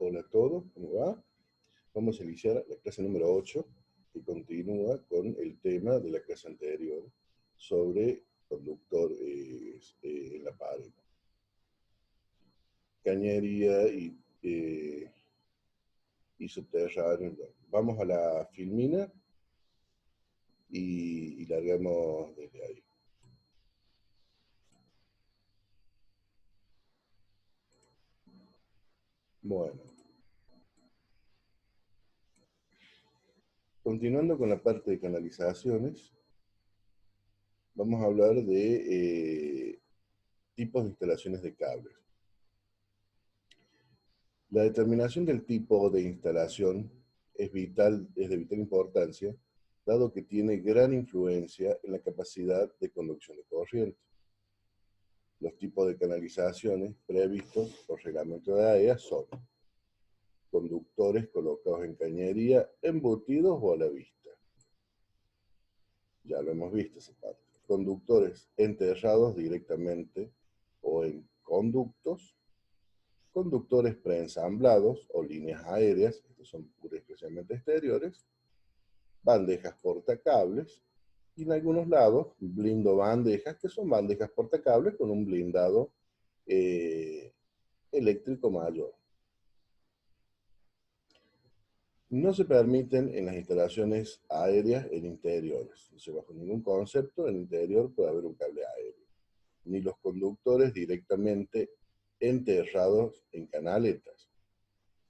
Hola a todos, ¿cómo va? Vamos a iniciar la clase número 8, que continúa con el tema de la clase anterior sobre conductores en la pared. Cañería y subterráneo. Vamos a la filmina y largamos desde ahí. Bueno, continuando con la parte de canalizaciones, vamos a hablar de tipos de instalaciones de cables. La determinación del tipo de instalación es de vital importancia, dado que tiene gran influencia en la capacidad de conducción de corriente. Los tipos de canalizaciones previstos por reglamento de AEA son conductores colocados en cañería, embutidos o a la vista. Ya lo hemos visto esa parte. Conductores enterrados directamente o en conductos, conductores preensamblados o líneas aéreas, estos son pura y especialmente exteriores, bandejas portacables, y en algunos lados blindobandejas, que son bandejas portacables con un blindado eléctrico mayor. No se permiten en las instalaciones aéreas en interiores. No se bajo ningún concepto en el interior puede haber un cable aéreo. Ni los conductores directamente enterrados en canaletas,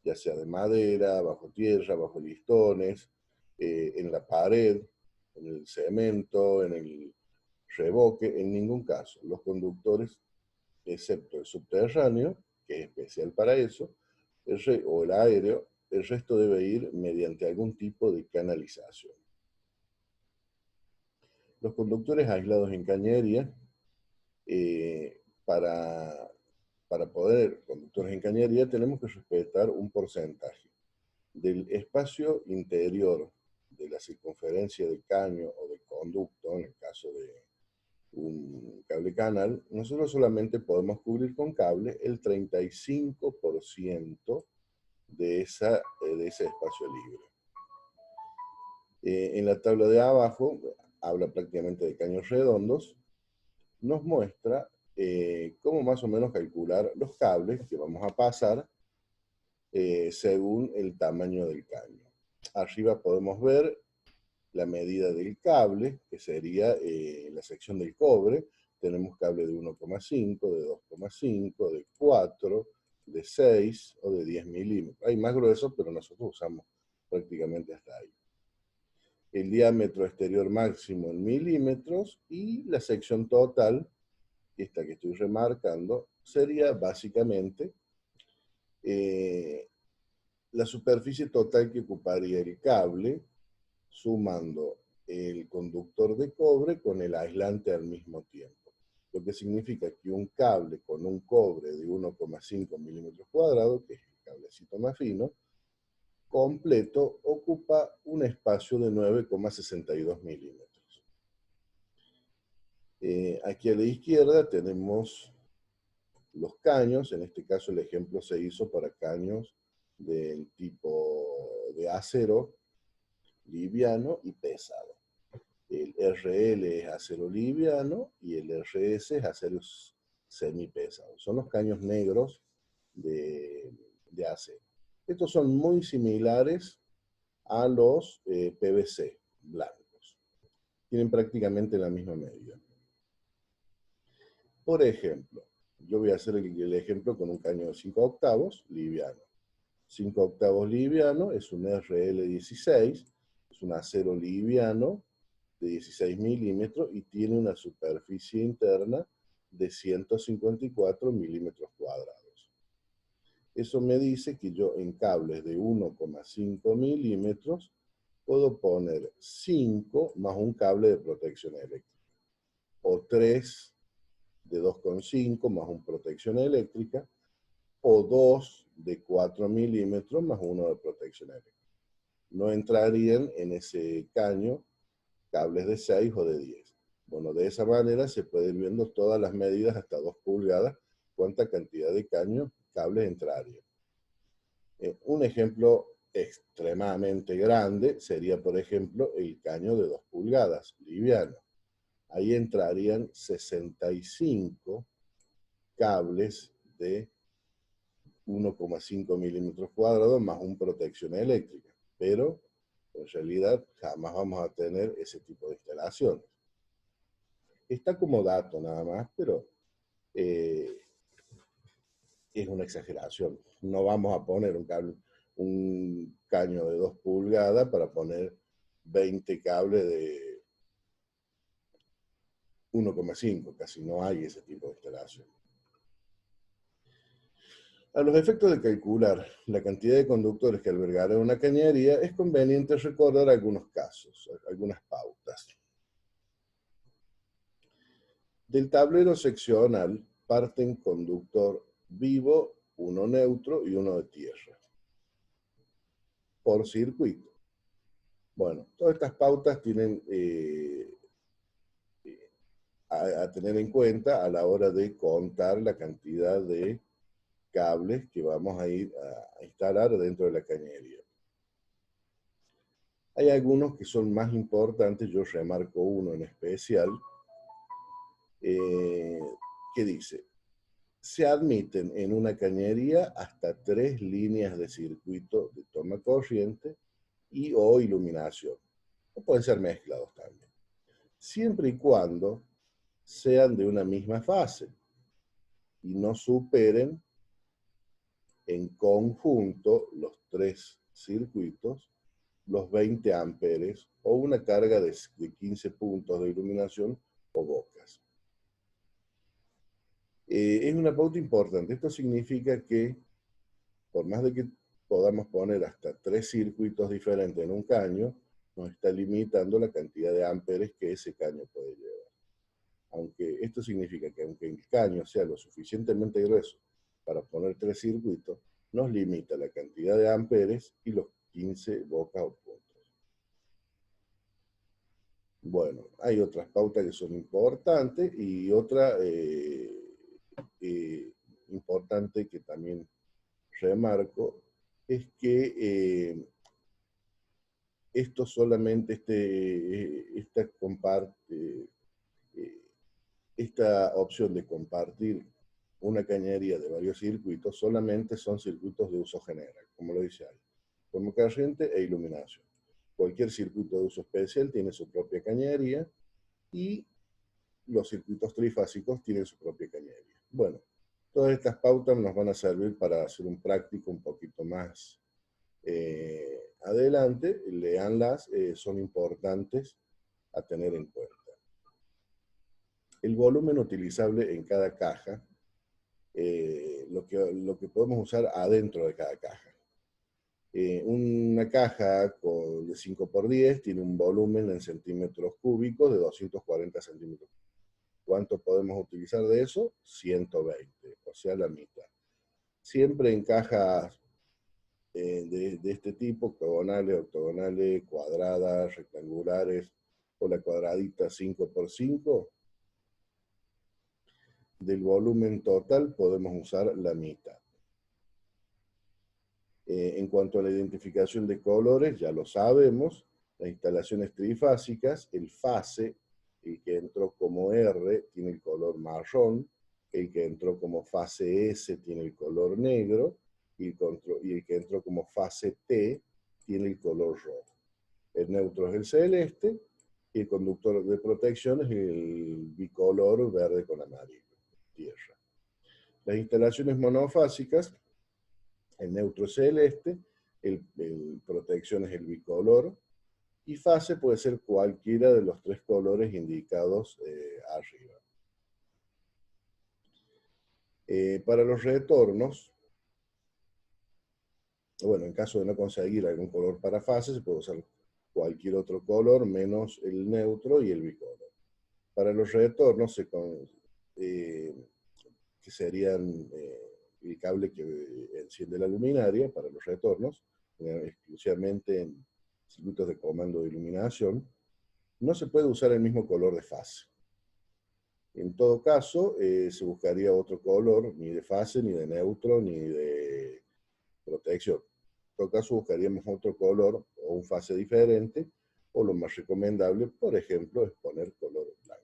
ya sea de madera, bajo tierra, bajo listones, en la pared, en el cemento, en el revoque, en ningún caso. Los conductores, excepto el subterráneo, que es especial para eso, o el aéreo, el resto debe ir mediante algún tipo de canalización. Los conductores aislados en cañería, para poder conductores en cañería tenemos que respetar un porcentaje del espacio interior de la circunferencia del caño o del conducto, en el caso de un cable canal. Nosotros solamente podemos cubrir con cable el 35% de ese espacio libre. En la tabla de abajo, habla prácticamente de caños redondos, nos muestra cómo más o menos calcular los cables que vamos a pasar según el tamaño del caño. Arriba podemos ver la medida del cable, que sería la sección del cobre. Tenemos cable de 1,5, de 2,5, de 4, de 6 o de 10 milímetros. Hay más gruesos, pero nosotros usamos prácticamente hasta ahí. El diámetro exterior máximo en milímetros y la sección total, esta que estoy remarcando, sería básicamente la superficie total que ocuparía el cable, sumando el conductor de cobre con el aislante al mismo tiempo. Lo que significa que un cable con un cobre de 1,5 milímetros cuadrados, que es el cablecito más fino, completo, ocupa un espacio de 9,62 milímetros. Aquí a la izquierda tenemos los caños. En este caso el ejemplo se hizo para caños del tipo de acero liviano y pesado. El RL es acero liviano y el RS es acero semipesado. Son los caños negros de acero. Estos son muy similares a los PVC blancos. Tienen prácticamente la misma medida. Por ejemplo, yo voy a hacer el ejemplo con un caño de 5 octavos liviano. 5 octavos liviano es un RL16, es un acero liviano de 16 milímetros y tiene una superficie interna de 154 milímetros cuadrados. Eso me dice que yo en cables de 1,5 milímetros puedo poner 5 más un cable de protección eléctrica, o 3 de 2,5 más una protección eléctrica, o 2 de 4 milímetros más uno de protección eléctrica. No entrarían en ese caño cables de 6 o de 10. Bueno, de esa manera se puede ir viendo todas las medidas hasta 2 pulgadas, cuánta cantidad de cables entraría. Un ejemplo extremadamente grande sería, por ejemplo, el caño de 2 pulgadas, liviano. Ahí entrarían 65 cables de 1,5 milímetros cuadrados más una protección eléctrica. Pero, en realidad, jamás vamos a tener ese tipo de instalaciones. Está como dato nada más, pero es una exageración. No vamos a poner un caño de 2 pulgadas para poner 20 cables de 1,5. Casi no hay ese tipo de instalación. A los efectos de calcular la cantidad de conductores que albergará una cañería, es conveniente recordar algunos casos, algunas pautas. Del tablero seccional parten conductor vivo, uno neutro y uno de tierra, por circuito. Bueno, todas estas pautas tienen a tener en cuenta a la hora de contar la cantidad de cables que vamos a ir a instalar dentro de la cañería. Hay algunos que son más importantes, yo remarco uno en especial, que dice: se admiten en una cañería hasta 3 líneas de circuito de toma corriente y o iluminación, o pueden ser mezclados también, siempre y cuando sean de una misma fase y no superen en conjunto los 3 circuitos los 20 amperes o una carga de 15 puntos de iluminación o bocas. Es una pauta importante. Esto significa que, por más de que podamos poner hasta 3 circuitos diferentes en un caño, nos está limitando la cantidad de amperes que ese caño puede llevar. Aunque esto significa que aunque el caño sea lo suficientemente grueso para poner 3 circuitos, nos limita la cantidad de amperes y los 15 bocas o puntos. Bueno, hay otras pautas que son importantes y otra importante que también remarco es que esto solamente, esta opción de compartir una cañería de varios circuitos solamente son circuitos de uso general, como lo dice ahí, toma corriente e iluminación. Cualquier circuito de uso especial tiene su propia cañería y los circuitos trifásicos tienen su propia cañería. Bueno, todas estas pautas nos van a servir para hacer un práctico un poquito más adelante. Leanlas, son importantes a tener en cuenta. El volumen utilizable en cada caja, lo que podemos usar adentro de cada caja. Una caja de 5×10 tiene un volumen en centímetros cúbicos de 240 centímetros. ¿Cuánto podemos utilizar de eso? 120, o sea, la mitad. Siempre en cajas de este tipo, octogonales, cuadradas, rectangulares, o la cuadradita 5×5, del volumen total podemos usar la mitad. En cuanto a la identificación de colores, ya lo sabemos, las instalaciones trifásicas, el fase, el que entró como R tiene el color marrón, el que entró como fase S tiene el color negro, y el que entró como fase T tiene el color rojo. El neutro es el celeste, y el conductor de protección es el bicolor verde con amarillo, tierra. Las instalaciones monofásicas, el neutro es celeste, el protección es el bicolor, y fase puede ser cualquiera de los 3 colores indicados arriba. Para los retornos, bueno, en caso de no conseguir algún color para fase, se puede usar cualquier otro color menos el neutro y el bicolor. Para los retornos, que serían el cable que enciende la luminaria para los retornos, exclusivamente en circuitos de comando de iluminación, no se puede usar el mismo color de fase. En todo caso, se buscaría otro color, ni de fase, ni de neutro, ni de protección. todo caso buscaríamos otro color o un fase diferente, o lo más recomendable, por ejemplo, es poner color blanco.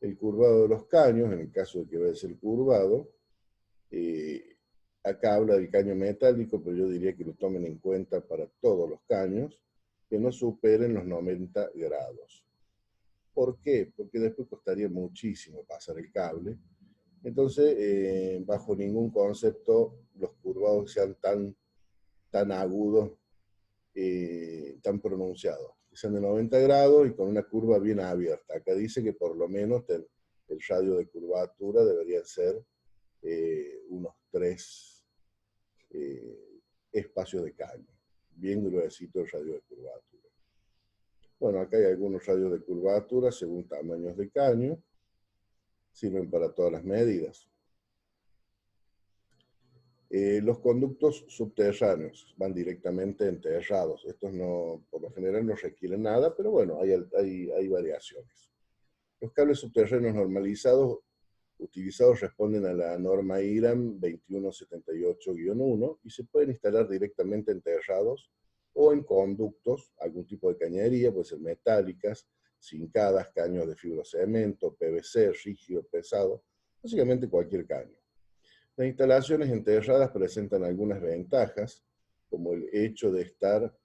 El curvado de los caños, en el caso de que vaya a ser curvado, acá habla del caño metálico, pero yo diría que lo tomen en cuenta para todos los caños, que no superen los 90 grados. ¿Por qué? Porque después costaría muchísimo pasar el cable. Entonces, bajo ningún concepto, los curvados sean tan agudos, tan pronunciados. Que sean de 90 grados y con una curva bien abierta. Acá dice que por lo menos el radio de curvatura debería ser unos 3 espacios de caño. Bien gruesito el radio de curvatura. Bueno, acá hay algunos radios de curvatura según tamaños de caño. Sirven para todas las medidas. Los conductos subterráneos van directamente enterrados. Estos no, por lo general no requieren nada, pero bueno, hay variaciones. Los cables subterráneos normalizados utilizados responden a la norma IRAM 2178-1 y se pueden instalar directamente enterrados o en conductos, algún tipo de cañería, puede ser metálicas, zincadas, caños de fibrocemento, PVC, rígido, pesado, básicamente cualquier caño. Las instalaciones enterradas presentan algunas ventajas, como el hecho de estar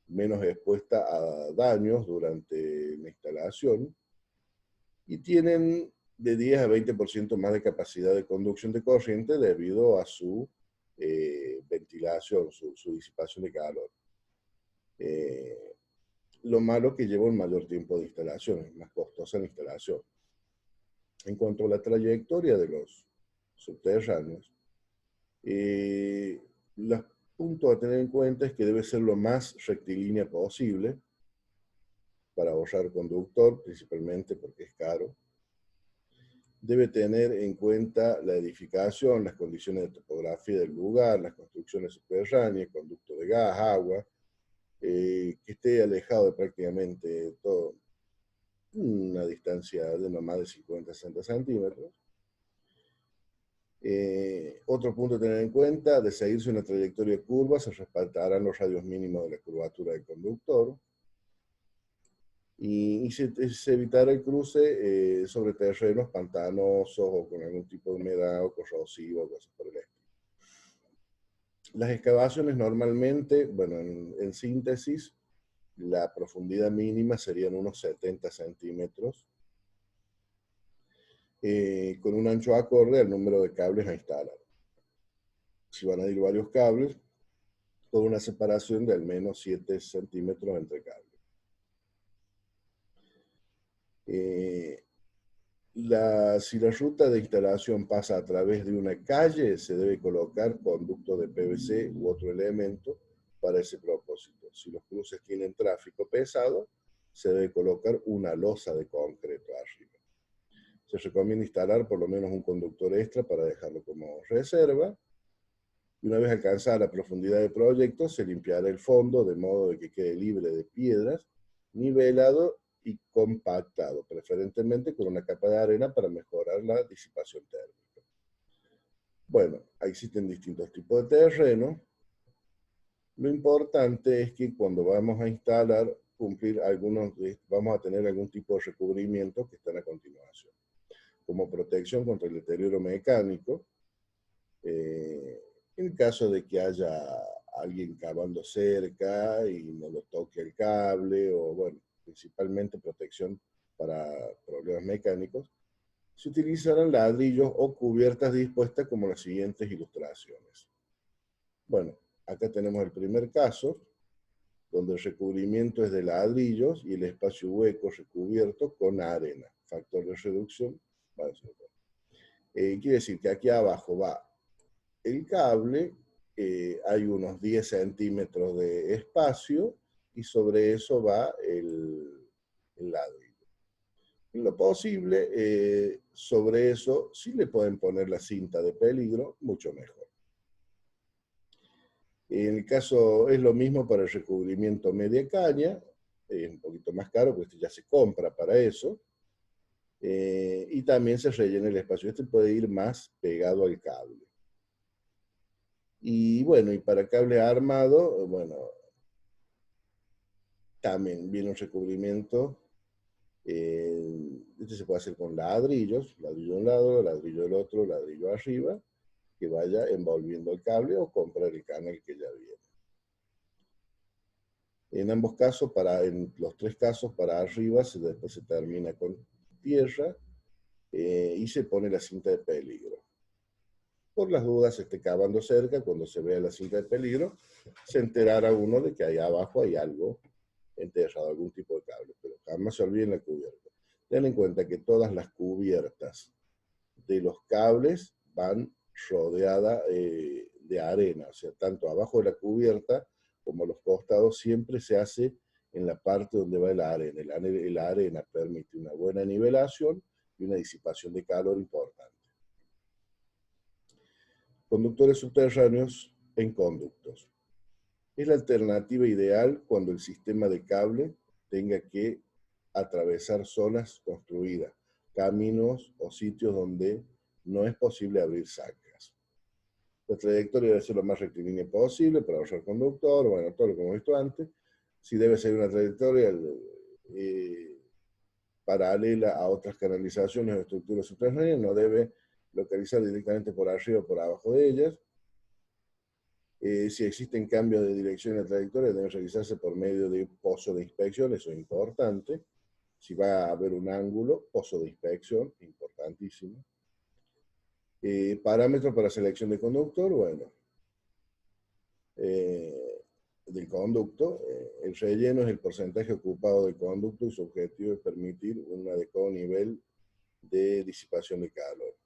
menos expuesta a daños durante la instalación, y tienen de 10 a 20% más de capacidad de conducción de corriente debido a su ventilación, su disipación de calor. Lo malo es que lleva un mayor tiempo de instalación, es más costosa la instalación. En cuanto a la trayectoria de los subterráneos, los puntos a tener en cuenta es que debe ser lo más rectilínea posible para ahorrar conductor, principalmente porque es caro. Debe tener en cuenta la edificación, las condiciones de topografía del lugar, las construcciones subterráneas, conducto de gas, agua, que esté alejado de prácticamente todo, una distancia de no más de 50-60 centímetros. Otro punto a tener en cuenta, de seguirse una trayectoria curva, se respetarán los radios mínimos de la curvatura del conductor. Y se evitará el cruce sobre terrenos pantanosos o con algún tipo de humedad o corrosivo, cosas por el estilo. Las excavaciones normalmente, bueno, en síntesis, la profundidad mínima serían unos 70 centímetros, con un ancho acorde al número de cables a instalar. Si van a ir varios cables, con una separación de al menos 7 centímetros entre cables. Si la ruta de instalación pasa a través de una calle, se debe colocar conducto de PVC u otro elemento para ese propósito. Si los cruces tienen tráfico pesado, se debe colocar una losa de concreto arriba. Se recomienda instalar por lo menos un conductor extra para dejarlo como reserva. Y una vez alcanzada la profundidad del proyecto, se limpiará el fondo de modo de que quede libre de piedras, nivelado y compactado, preferentemente con una capa de arena para mejorar la disipación térmica. Bueno, existen distintos tipos de terreno. Lo importante es que cuando vamos a instalar, vamos a tener algún tipo de recubrimiento que están a continuación, como protección contra el deterioro mecánico, en caso de que haya alguien cavando cerca y no lo toque el cable, o bueno, principalmente protección para problemas mecánicos, se utilizarán ladrillos o cubiertas dispuestas como las siguientes ilustraciones. Bueno, acá tenemos el primer caso, donde el recubrimiento es de ladrillos y el espacio hueco recubierto con arena, factor de reducción. Quiere decir que aquí abajo va el cable, hay unos 10 centímetros de espacio y sobre eso va el ladrillo. En lo posible, sobre eso, si le pueden poner la cinta de peligro, mucho mejor. En el caso es lo mismo para el recubrimiento media caña, es un poquito más caro, porque este ya se compra para eso. Y también se rellena el espacio. Este puede ir más pegado al cable. Y bueno, y para cable armado, bueno, también viene un recubrimiento. Este se puede hacer con ladrillos, ladrillo de un lado, ladrillo del otro, ladrillo arriba, que vaya envolviendo el cable o comprar el canal que ya viene. En ambos casos, en los tres casos, para arriba después se termina con tierra y se pone la cinta de peligro. Por las dudas, esté cavando cerca, cuando se vea la cinta de peligro, se enterará uno de que ahí abajo hay algo enterrado, algún tipo de cable, pero jamás se olviden la cubierta. Ten en cuenta que todas las cubiertas de los cables van rodeadas de arena, o sea, tanto abajo de la cubierta como los costados siempre se hace en la parte donde va la arena. La arena permite una buena nivelación y una disipación de calor importante. Conductores subterráneos en conductos. Es la alternativa ideal cuando el sistema de cable tenga que atravesar zonas construidas, caminos o sitios donde no es posible abrir zanjas. La trayectoria debe ser lo más rectilínea posible para ahorrar conductor, bueno, todo lo que hemos visto antes. Si debe ser una trayectoria paralela a otras canalizaciones o estructuras subterráneas, no debe localizar directamente por arriba o por abajo de ellas. Si existen cambios de dirección en la trayectoria, deben realizarse por medio de pozo de inspección, eso es importante. Si va a haber un ángulo, pozo de inspección, importantísimo. Parámetros para selección de conductor, bueno, del conducto. El relleno es el porcentaje ocupado del conducto y su objetivo es permitir un adecuado nivel de disipación de calor.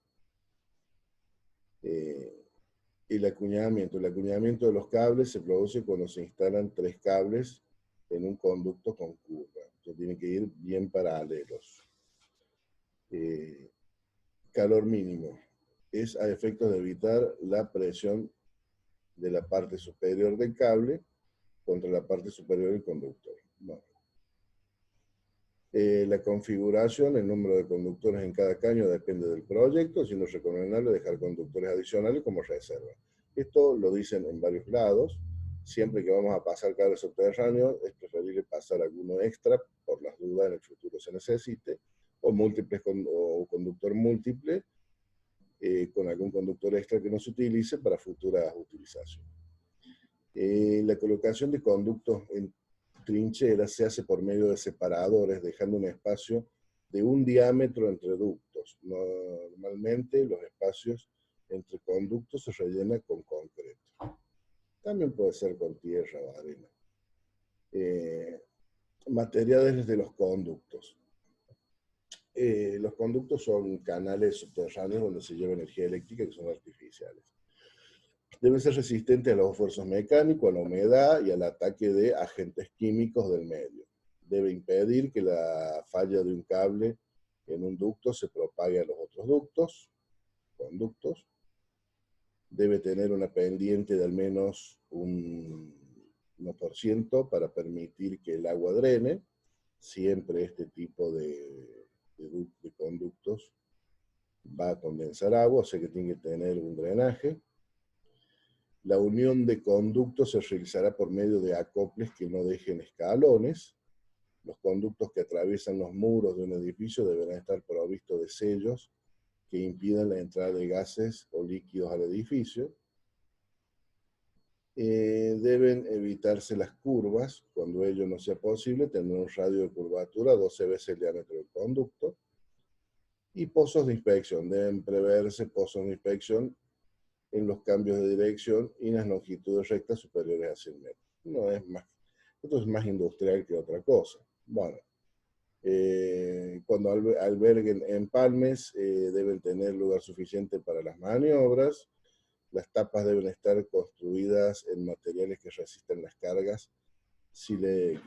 El acuñamiento. El acuñamiento de los cables se produce cuando se instalan tres cables en un conducto con curva. Entonces tienen que ir bien paralelos. Calor mínimo. Es a efectos de evitar la presión de la parte superior del cable contra la parte superior del conductor. Bueno. La configuración, el número de conductores en cada caño depende del proyecto, siendo recomendable dejar conductores adicionales como reserva. Esto lo dicen en varios lados. Siempre que vamos a pasar cables subterráneos, es preferible pasar alguno extra, por las dudas en el futuro se necesite, o múltiples o conductor múltiple, con algún conductor extra que no se utilice para futuras utilizaciones. La colocación de conductos en trincheras se hace por medio de separadores, dejando un espacio de un diámetro entre ductos. Normalmente los espacios entre conductos se rellenan con concreto. También puede ser con tierra o arena. Materiales de los conductos. Los conductos son canales subterráneos donde se lleva energía eléctrica que son artificiales. Deben ser resistentes a los esfuerzos mecánicos, a la humedad y al ataque de agentes químicos del medio. Debe impedir que la falla de un cable en un ducto se propague a los otros conductos. Debe tener una pendiente de al menos un 1% para permitir que el agua drene. Siempre este tipo de conductos va a condensar agua, o sea que tiene que tener un drenaje. La unión de conductos se realizará por medio de acoples que no dejen escalones. Los conductos que atraviesan los muros de un edificio deberán estar provistos de sellos que impidan la entrada de gases o líquidos al edificio. Deben evitarse las curvas. Cuando ello no sea posible, tendrá un radio de curvatura 12 veces el diámetro del conducto. Y pozos de inspección. Deben preverse pozos de inspección en los cambios de dirección y en las longitudes rectas superiores a 100 metros. No es más, esto es más industrial que otra cosa. Bueno, cuando alberguen empalmes, deben tener lugar suficiente para las maniobras. Las tapas deben estar construidas en materiales que resistan las cargas si le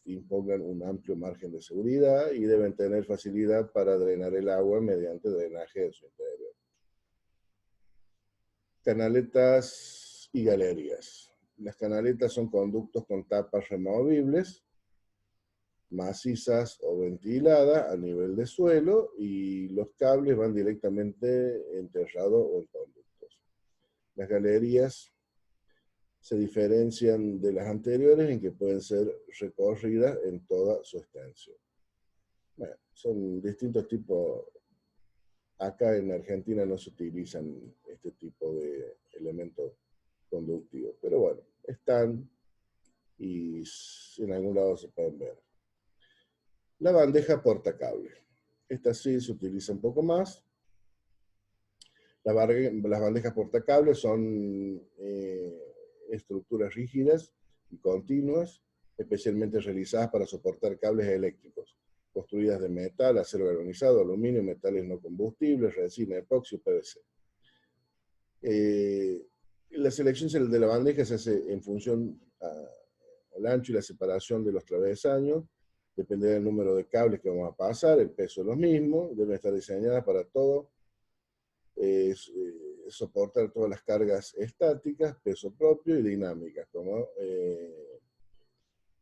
impongan un amplio margen de seguridad y deben tener facilidad para drenar el agua mediante drenaje de su interior. Canaletas y galerías. Las canaletas son conductos con tapas removibles, macizas o ventiladas a nivel de suelo, y los cables van directamente enterrados o en conductos. Las galerías se diferencian de las anteriores en que pueden ser recorridas en toda su extensión. Bueno, son distintos tipos. Acá en Argentina no se utilizan este tipo de elementos conductivos, pero bueno, están y en algún lado se pueden ver. La bandeja portacable. Esta sí se utiliza un poco más. Las bandejas portacables son estructuras rígidas y continuas, especialmente realizadas para soportar cables eléctricos, construidas de metal, acero galvanizado, aluminio, metales no combustibles, resina, epoxi, PVC. La selección de la bandeja se hace en función al ancho y la separación de los travesaños, depende del número de cables que vamos a pasar, el peso de los mismos, deben estar diseñadas para todo, soportar todas las cargas estáticas, peso propio y dinámicas, como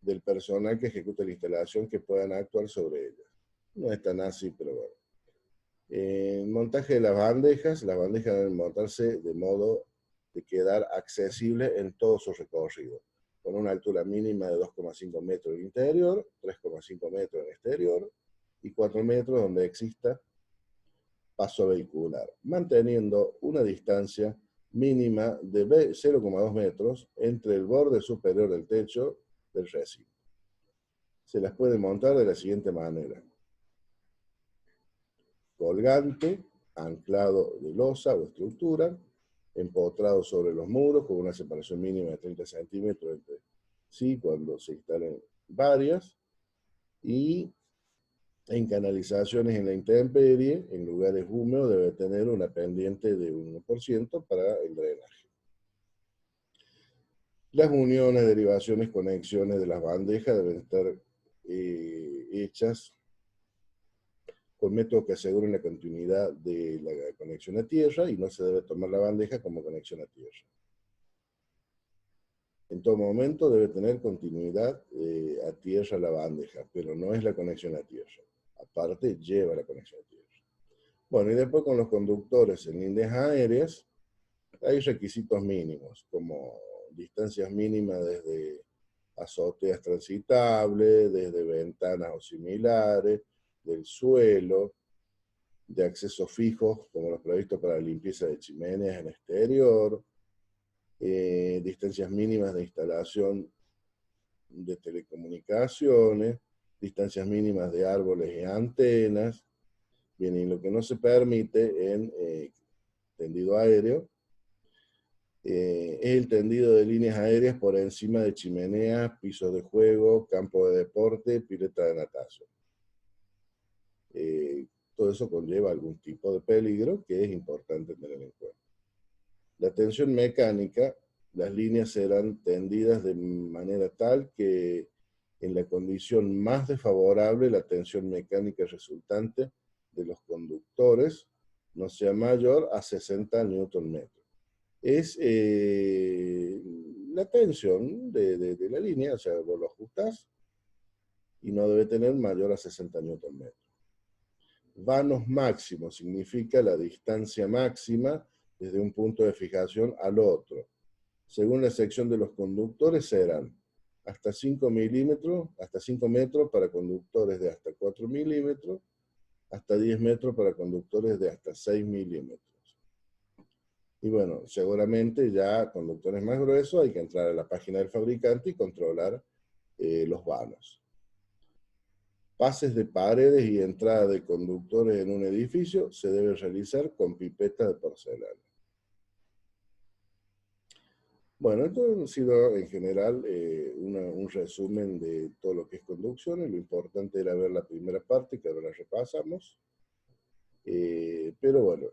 del personal que ejecuta la instalación que puedan actuar sobre ellas. No es tan así, pero bueno. El montaje de las bandejas deben montarse de modo de quedar accesibles en todo su recorrido, con una altura mínima de 2,5 metros en interior, 3,5 metros en exterior y 4 metros donde exista paso vehicular, manteniendo una distancia mínima de 0,2 metros entre el borde superior del techo del recinto. Se las puede montar de la siguiente manera: colgante, anclado de losa o estructura, empotrado sobre los muros con una separación mínima de 30 centímetros entre sí cuando se instalen varias, y en canalizaciones en la intemperie, en lugares húmedos, debe tener una pendiente de 1% para el drenaje. Las uniones, derivaciones, conexiones de las bandejas deben estar hechas con métodos que aseguren la continuidad de la conexión a tierra y no se debe tomar la bandeja como conexión a tierra. En todo momento debe tener continuidad a tierra la bandeja, pero no es la conexión a tierra. Aparte, lleva la conexión a tierra. Bueno, y después con los conductores en líneas aéreas, hay requisitos mínimos, como distancias mínimas desde azoteas transitables, desde ventanas o similares, del suelo, de accesos fijos, como los previstos para la limpieza de chimeneas en exterior, distancias mínimas de instalación de telecomunicaciones, distancias mínimas de árboles y antenas. Bien, y lo que no se permite en tendido aéreo es el tendido de líneas aéreas por encima de chimeneas, pisos de juego, campo de deporte, pileta de natación. Todo eso conlleva algún tipo de peligro que es importante tener en cuenta. La tensión mecánica, las líneas serán tendidas de manera tal que en la condición más desfavorable la tensión mecánica resultante de los conductores no sea mayor a 60 Nm. Es la tensión de la línea, o sea, vos lo ajustás y no debe tener mayor a 60 Nm. Vanos máximos significa la distancia máxima desde un punto de fijación al otro. Según la sección de los conductores serán hasta 5 milímetros, hasta 5 metros para conductores de hasta 4 milímetros, hasta 10 metros para conductores de hasta 6 milímetros. Y bueno, seguramente ya conductores más gruesos hay que entrar a la página del fabricante y controlar los vanos. Pases de paredes y entrada de conductores en un edificio se debe realizar con pipeta de porcelana. Bueno, esto ha sido en general un resumen de todo lo que es conducción, y lo importante era ver la primera parte, que ahora la repasamos. Pero bueno,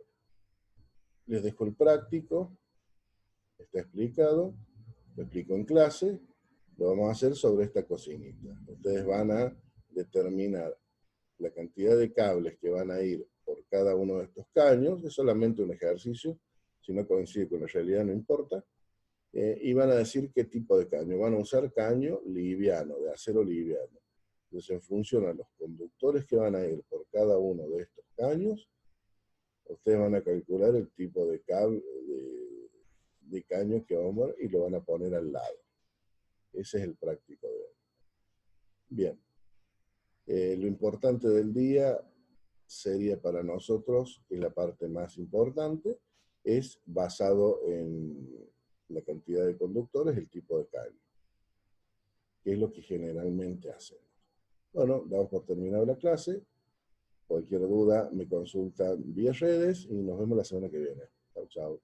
les dejo el práctico, está explicado, lo explico en clase, lo vamos a hacer sobre esta cocinita. Ustedes van a determinar la cantidad de cables que van a ir por cada uno de estos caños, es solamente un ejercicio, si no coincide con la realidad no importa, y van a decir qué tipo de caño. Van a usar caño liviano, de acero liviano. Entonces, en función a los conductores que van a ir por cada uno de estos caños, ustedes van a calcular el tipo de cable, de caño que vamos a ver y lo van a poner al lado. Ese es el práctico de hoy. Bien. Lo importante del día sería para nosotros, que es la parte más importante, es basado en la cantidad de conductores, el tipo de caño, que es lo que generalmente hacemos. Bueno, damos por terminado la clase. Cualquier duda me consultan vía redes y nos vemos la semana que viene. Chau, chau.